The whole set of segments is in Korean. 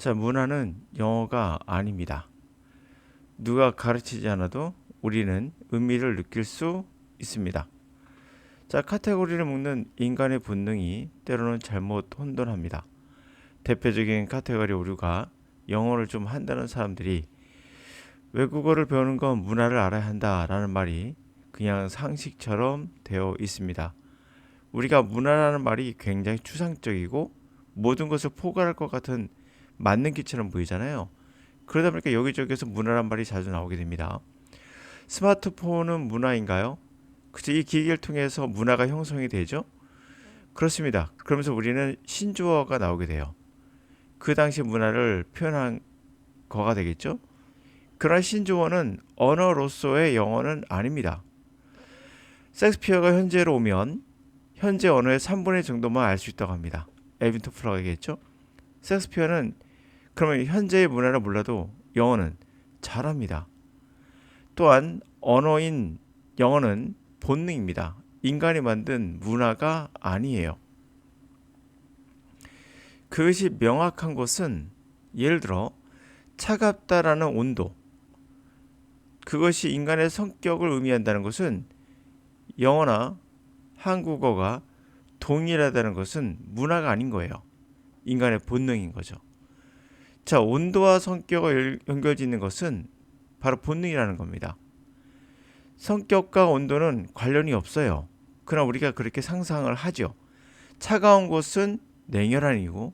자, 문화는 영어가 아닙니다. 누가 가르치지 않아도 우리는 의미를 느낄 수 있습니다. 자, 카테고리를 묶는 인간의 본능이 때로는 잘못 혼돈합니다. 대표적인 카테고리 오류가 영어를 좀 한다는 사람들이 외국어를 배우는 건 문화를 알아야 한다라는 말이 그냥 상식처럼 되어 있습니다. 우리가 문화라는 말이 굉장히 추상적이고 모든 것을 포괄할 것 같은 맞는 기처럼 보이잖아요. 그러다 보니까 여기저기서 문화란 말이 자주 나오게 됩니다. 스마트폰은 문화인가요? 그쵸, 이 기기를 통해서 문화가 형성이 되죠? 그렇습니다. 그러면서 우리는 신조어가 나오게 돼요. 그 당시 문화를 표현한 거가 되겠죠? 그러나 신조어는 언어로서의 영어는 아닙니다. 섹스피어가 현재로 오면 현재 언어의 3분의 정도만 알 수 있다고 합니다. 에빈 토플러가 얘기했죠. 섹스피어는 그러면 현재의 문화를 몰라도 영어는 잘합니다. 또한 언어인 영어는 본능입니다. 인간이 만든 문화가 아니에요. 그것이 명확한 것은 예를 들어 차갑다라는 온도, 그것이 인간의 성격을 의미한다는 것은 영어나 한국어가 동일하다는 것은 문화가 아닌 거예요. 인간의 본능인 거죠. 자, 온도와 성격을 연결짓는 것은 바로 본능이라는 겁니다. 성격과 온도는 관련이 없어요. 그러나 우리가 그렇게 상상을 하죠. 차가운 곳은 냉혈한이고,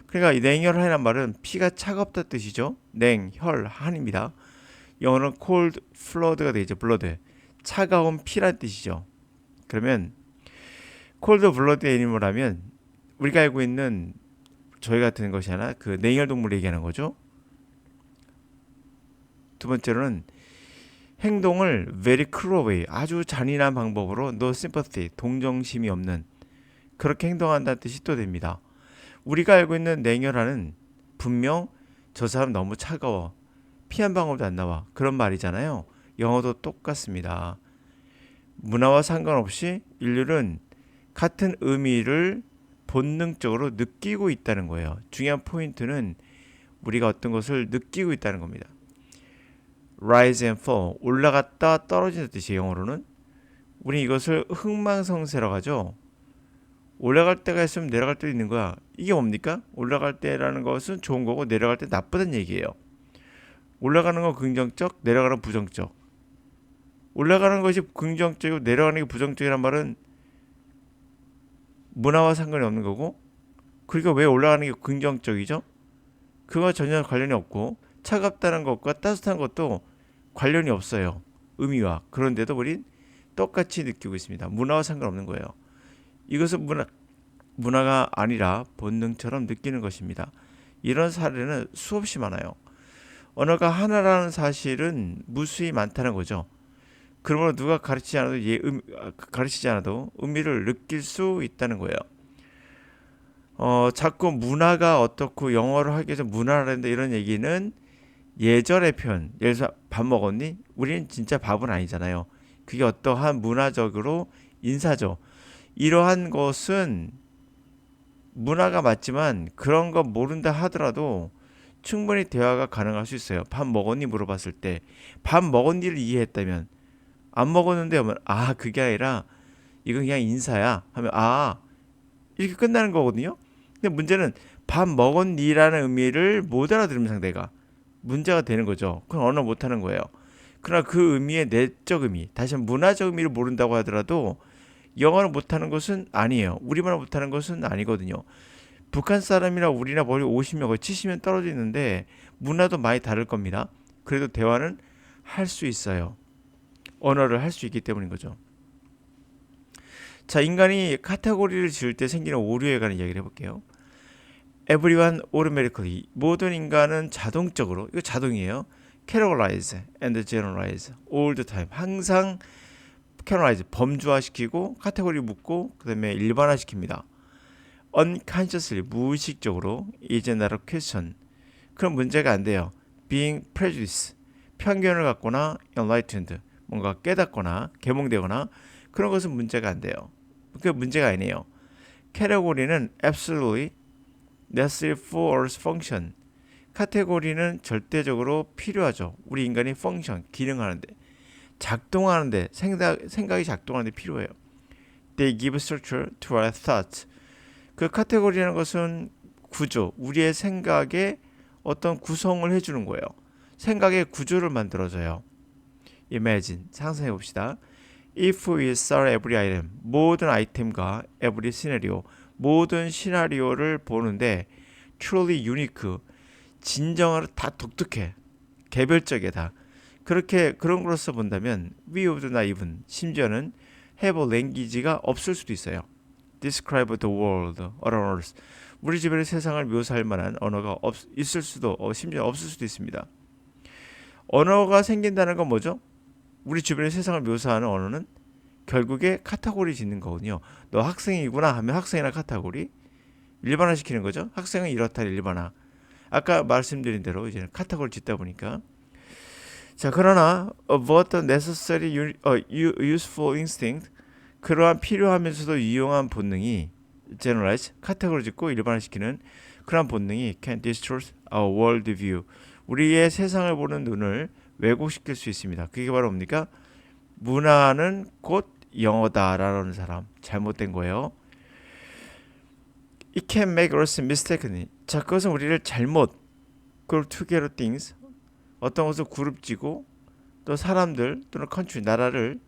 그러니까 이 냉혈한이란 말은 피가 차갑다 뜻이죠. 냉, 혈, 한입니다. 영어는 cold flood가 되죠. blood. 차가운 피란 뜻이죠. 그러면 cold blood 애니멀 하면 우리가 알고 있는 저희 같은 것이 하나 그 냉혈 동물 얘기하는 거죠. 두 번째로는 행동을 very cruel way, 아주 잔인한 방법으로 no sympathy, 동정심이 없는 그렇게 행동한다는 뜻이 또 됩니다. 우리가 알고 있는 냉혈한은 분명 저 사람 너무 차가워, 피 한 방울도 안 나와, 그런 말이잖아요. 영어도 똑같습니다. 문화와 상관없이 인류는 같은 의미를 본능적으로 느끼고 있다는 거예요. 중요한 포인트는 우리가 어떤 것을 느끼고 있다는 겁니다. rise and fall, 올라갔다 떨어지는 뜻이 영어로는. 우리 이것을 흥망성쇠라고 하죠. 올라갈 때가 있으면 내려갈 때도 있는 거야. 이게 뭡니까? 올라갈 때라는 것은 좋은 거고 내려갈 때 나쁘다는 얘기예요. 올라가는 건 긍정적, 내려가는 건 부정적. 올라가는 것이 긍정적이고 내려가는 게 부정적이란 말은 문화와 상관이 없는 거고, 그러니까 왜 올라가는 게 긍정적이죠? 그거 전혀 관련이 없고, 차갑다는 것과 따뜻한 것도 관련이 없어요. 의미와. 그런데도 우린 똑같이 느끼고 있습니다. 문화와 상관없는 거예요. 이것은 문화가 아니라 본능처럼 느끼는 것입니다. 이런 사례는 수없이 많아요. 언어가 하나라는 사실은 무수히 많다는 거죠. 그러므로 누가 가르치지 않아도 의미를 느낄 수 있다는 거예요. 자꾸 문화가 어떻고 영어를 하기 위해서 문화를 한다 이런 얘기는 예절의 표현. 예를 들어서 밥 먹었니? 우리는 진짜 밥은 아니잖아요. 그게 어떠한 문화적으로 인사죠. 이러한 것은 문화가 맞지만 그런 거 모른다 하더라도 충분히 대화가 가능할 수 있어요. 밥 먹었니? 물어봤을 때 밥 먹었니를 이해했다면, 안 먹었는데 하면 아 그게 아니라 이건 그냥 인사야 하면 아 이렇게 끝나는 거거든요. 근데 문제는 밥 먹었니라는 의미를 못 알아들으면 상대가 문제가 되는 거죠. 그건 언어 못하는 거예요. 그러나 그 의미의 내적 의미, 다시 한번 문화적 의미를 모른다고 하더라도 영어를 못하는 것은 아니에요. 우리말 못하는 것은 아니거든요. 북한 사람이나 우리나 머리 50년, 거의 70년 떨어져 있는데 문화도 많이 다를 겁니다. 그래도 대화는 할 수 있어요. 언어를 할 수 있기 때문인 거죠. 자, 인간이 카테고리를 지을 때 생기는 오류에 관한 이야기를 해볼게요. Everyone automatically, 모든 인간은 자동적으로, 이거 자동이에요. categorize and generalize all the time, 항상 categorize, 범주화시키고 카테고리 묶고 그 다음에 일반화시킵니다. unconsciously, 무의식적으로 is not a question, 그런 문제가 안 돼요. being prejudiced, 편견을 갖거나 enlightened, 뭔가 깨닫거나 개몽되거나 그런 것은 문제가 안 돼요. 그게 문제가 아니에요. category는 absolutely necessary for our function, 카테고리는 절대적으로 필요하죠. 우리 인간이 펑션, 기능하는데, 작동하는데, 생각이 작동하는데 필요해요. They give structure to our thoughts. 그 카테고리라는 것은 구조, 우리의 생각에 어떤 구성을 해주는 거예요. 생각의 구조를 만들어줘요. Imagine, 상상해 봅시다. If we saw every item, 모든 아이템과 every scenario, 모든 시나리오를 보는데 truly unique, 진정으로 다 독특해, 개별적이다. 그렇게 그런 걸로서 본다면 we would not even, 심지어는 have a language가 없을 수도 있어요. Describe the world around us. 우리 주변의 세상을 묘사할 만한 언어가 있을 수도 심지어 없을 수도 있습니다. 언어가 생긴다는 건 뭐죠? 우리 주변의 세상을 묘사하는 언어는 결국에 카테고리 짓는 거거든요. 너 학생이구나 하면 학생이나 카테고리 일반화시키는 거죠. 학생은 이렇다 일반화. 아까 말씀드린 대로 이제 카테고리 짓다 보니까 자 그러나 about the necessary useful instinct 그러한 필요하면서도 유용한 본능이 generalize 카테고리 짓고 일반화시키는 그러한 본능이 can distort our world view 우리의 세상을 보는 눈을 왜곡시킬 수 있습니다. 그게 바로 뭡니까? 문화는 곧 영어다라는 사람 잘못된 거예요. It can make us mistaken. 자, 그것은 우리를 잘못 group together things 어떤 것을 그룹지고 또 사람들 또는 country 나라를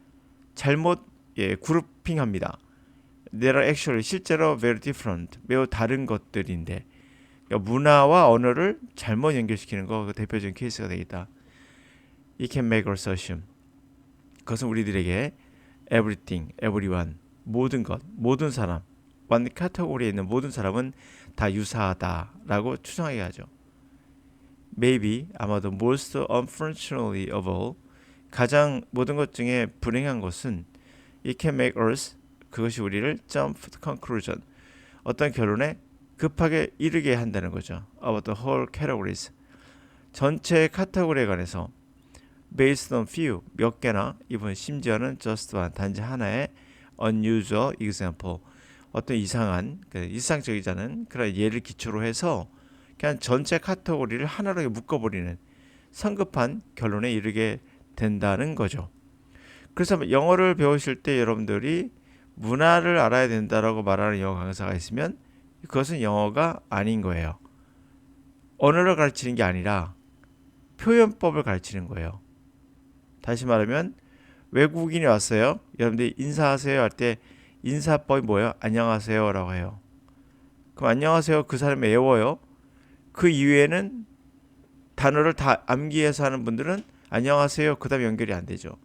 잘못 그룹핑합니다. They are actually 실제로 very different 매우 다른 것들인데 그러니까 문화와 언어를 잘못 연결시키는 거 그 대표적인 케이스가 되겠다. It can make us assume. 그것은 우리들에게 everything, everyone, 모든 것, 모든 사람, one 카테고리에 있는 모든 사람은 다 유사하다라고 추정하게 하죠. Maybe 아마도 most unfortunately of all 가장 모든 것 중에 불행한 것은 it can make us 그것이 우리를 jump to conclusion 어떤 결론에 급하게 이르게 한다는 거죠. About the whole categories 전체 카테고리에 관해서 based on few 몇 개나 even 심지어는 just one 단지 하나의 unusual example 어떤 이상한 일상적이지 않은 그런 예를 기초로 해서 그냥 전체 카테고리를 하나로 묶어버리는 성급한 결론에 이르게 된다는 거죠. 그래서 영어를 배우실 때 여러분들이 문화를 알아야 된다라고 말하는 영어 강사가 있으면 그것은 영어가 아닌 거예요. 언어를 가르치는 게 아니라 표현법을 가르치는 거예요. 다시 말하면 외국인이 왔어요. 여러분들이 인사하세요 할 때 인사법이 뭐예요? 안녕하세요 라고 해요. 그럼 안녕하세요 그 사람이 외워요. 그 이외에는 단어를 다 암기해서 하는 분들은 안녕하세요 그 다음에 연결이 안 되죠.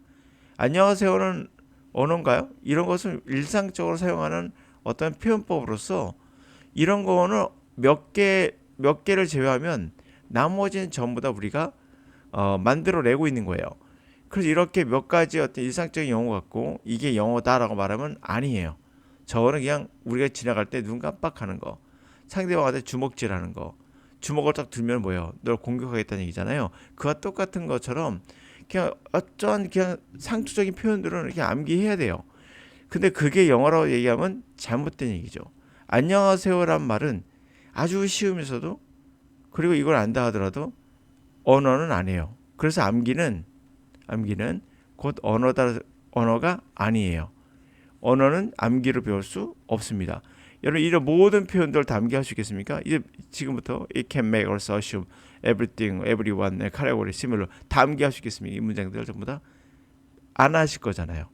안녕하세요는 언어인가요? 이런 것은 일상적으로 사용하는 어떤 표현법으로서 이런 거는 몇 개를 제외하면 나머지는 전부 다 우리가 만들어내고 있는 거예요. 그래서 이렇게 몇 가지 어떤 일상적인 용어 갖고 이게 영어다라고 말하면 아니에요. 저거는 그냥 우리가 지나갈 때 눈 깜빡하는 거, 상대방한테 주먹질하는 거, 주먹을 딱 들면 뭐예요? 널 공격하겠다는 얘기잖아요. 그와 똑같은 것처럼 그냥 어쩌한 그냥 상투적인 표현들은 이렇게 암기해야 돼요. 근데 그게 영어라고 얘기하면 잘못된 얘기죠. 안녕하세요란 말은 아주 쉬우면서도 그리고 이걸 안다 하더라도 언어는 아니에요. 그래서 암기는 곧 언어가 아니에요. 언어는 암기로 배울 수 없습니다. 여러분 이런 모든 표현들을 다 암기할 수 있겠습니까? 이제 지금부터 it can make us assume everything, everyone, category, similar 다 암기할 수 있겠습니까? 이 문장들 전부 다 안 하실 거잖아요.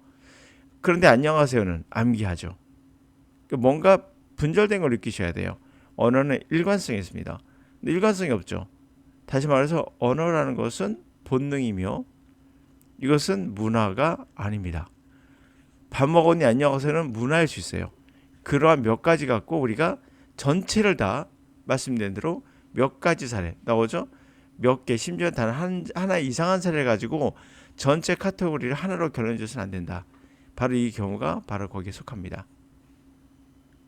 그런데 안녕하세요는 암기하죠. 뭔가 분절된 걸 느끼셔야 돼요. 언어는 일관성이 있습니다. 근데 일관성이 없죠. 다시 말해서 언어라는 것은 본능이며 이것은 문화가 아닙니다. 밥 먹었니 안녕하세요는 문화일 수 있어요. 그러한 몇 가지 갖고 우리가 전체를 다 말씀드린 대로 몇 가지 사례 나오죠. 몇 개 심지어 단 하나 이상한 사례를 가지고 전체 카테고리를 하나로 결론지어서는 안 된다. 바로 이 경우가 바로 거기에 속합니다.